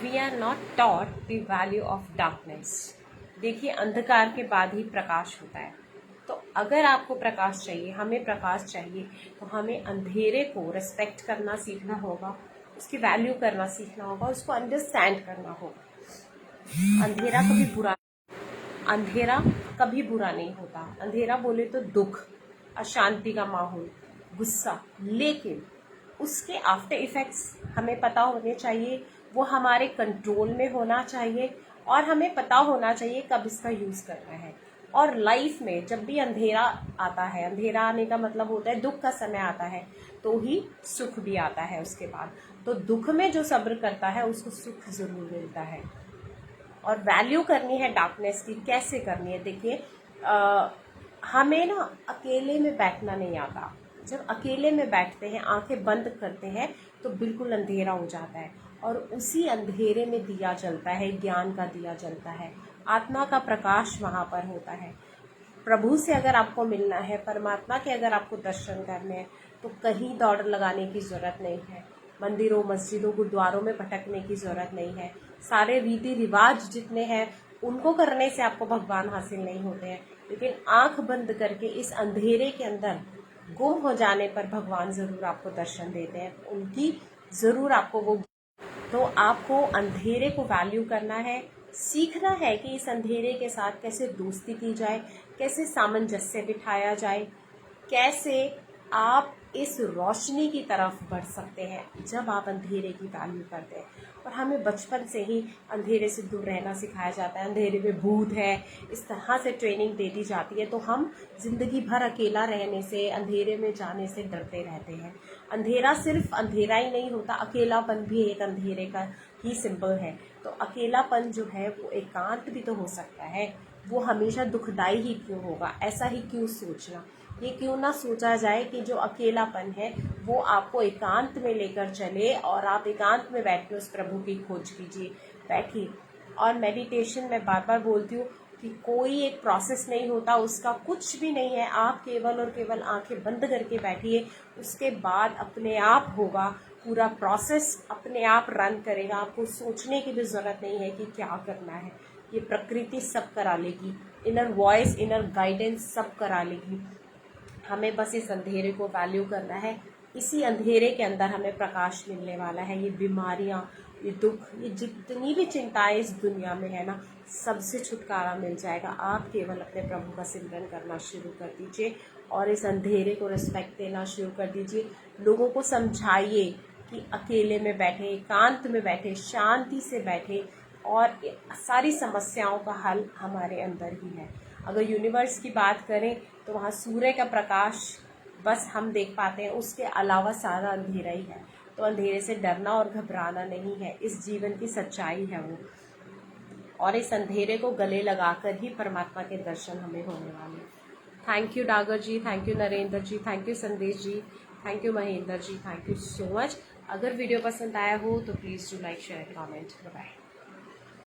We are not taught the value of darkness. देखिए, अंधकार के बाद ही प्रकाश होता है। तो अगर आपको प्रकाश चाहिए, हमें प्रकाश चाहिए, तो हमें अंधेरे को रिस्पेक्ट करना सीखना होगा, उसकी वैल्यू करना सीखना होगा, उसको अंडरस्टैंड करना होगा। अंधेरा कभी बुरा नहीं होता। अंधेरा बोले तो दुख, अशांति का माहौल, गुस्सा, लेकिन उसके आफ्टर इफेक्ट्स हमें पता होने चाहिए, वो हमारे कंट्रोल में होना चाहिए और हमें पता होना चाहिए कब इसका यूज़ करना है। और लाइफ में जब भी अंधेरा आता है, अंधेरा आने का मतलब होता है दुख का समय आता है, तो ही सुख भी आता है उसके बाद। तो दुख में जो सब्र करता है उसको सुख जरूर मिलता है। और वैल्यू करनी है डार्कनेस की, कैसे करनी है? देखिए, हमें ना अकेले में बैठना नहीं आता। जब अकेले में बैठते हैं, आंखें बंद करते हैं, तो बिल्कुल अंधेरा हो जाता है और उसी अंधेरे में दिया जलता है, ज्ञान का दिया जलता है, आत्मा का प्रकाश वहाँ पर होता है। प्रभु से अगर आपको मिलना है, परमात्मा के अगर आपको दर्शन करने हैं, तो कहीं दौड़ लगाने की ज़रूरत नहीं है, मंदिरों, मस्जिदों, गुरुद्वारों में भटकने की ज़रूरत नहीं है। सारे रीति रिवाज जितने हैं उनको करने से आपको भगवान हासिल नहीं होते हैं, लेकिन आंख बंद करके इस अंधेरे के अंदर गुम हो जाने पर भगवान ज़रूर आपको दर्शन देते हैं, उनकी ज़रूर आपको वो। तो आपको अंधेरे को वैल्यू करना है, सीखना है कि इस अंधेरे के साथ कैसे दोस्ती की जाए, कैसे सामंजस्य बिठाया जाए, कैसे आप इस रोशनी की तरफ बढ़ सकते हैं जब आप अंधेरे की वैल्यू करते हैं। और हमें बचपन से ही अंधेरे से दूर रहना सिखाया जाता है, अंधेरे में भूत है, इस तरह से ट्रेनिंग दे दी जाती है, तो हम जिंदगी भर अकेला रहने से, अंधेरे में जाने से डरते रहते हैं। अंधेरा सिर्फ अंधेरा ही नहीं होता, अकेलापन भी एक अंधेरे का ही सिंबल है। तो अकेलापन जो है वो एकांत भी तो हो सकता है, वो हमेशा दुखदाई ही क्यों होगा? ऐसा ही क्यों सोचना? ये क्यों ना सोचा जाए कि जो अकेलापन है वो आपको एकांत में लेकर चले और आप एकांत में बैठ के उस प्रभु की खोज कीजिए, बैठिए। और मेडिटेशन में बार बार बोलती हूँ कि कोई एक प्रोसेस नहीं होता, उसका कुछ भी नहीं है। आप केवल और केवल आंखें बंद करके बैठिए, उसके बाद अपने आप होगा, पूरा प्रोसेस अपने आप रन करेगा। आपको सोचने की भी ज़रूरत नहीं है कि क्या करना है, ये प्रकृति सब करा लेगी, इनर वॉइस, इनर गाइडेंस सब करा लेगी। हमें बस इस अंधेरे को वैल्यू करना है। इसी अंधेरे के अंदर हमें प्रकाश मिलने वाला है। ये बीमारियां, ये दुख, ये जितनी भी चिंताएं इस दुनिया में है ना, सबसे छुटकारा मिल जाएगा। आप केवल अपने प्रभु का सिमरन करना शुरू कर दीजिए और इस अंधेरे को रिस्पेक्ट देना शुरू कर दीजिए। लोगों को समझाइए कि अकेले में बैठे, एकांत में बैठे, शांति से बैठे, और सारी समस्याओं का हल हमारे अंदर ही है। अगर यूनिवर्स की बात करें तो वहाँ सूर्य का प्रकाश बस हम देख पाते हैं, उसके अलावा सारा अंधेरा ही है। तो अंधेरे से डरना और घबराना नहीं है, इस जीवन की सच्चाई है वो। और इस अंधेरे को गले लगाकर ही परमात्मा के दर्शन हमें होने वाले। Thank you Dagar ji, thank you Narendra ji, thank you Sandesh ji, thank you Mahendra ji, thank you so much. अगर वीडियो पसंद आया हो तो please do like, share, comment. Bye.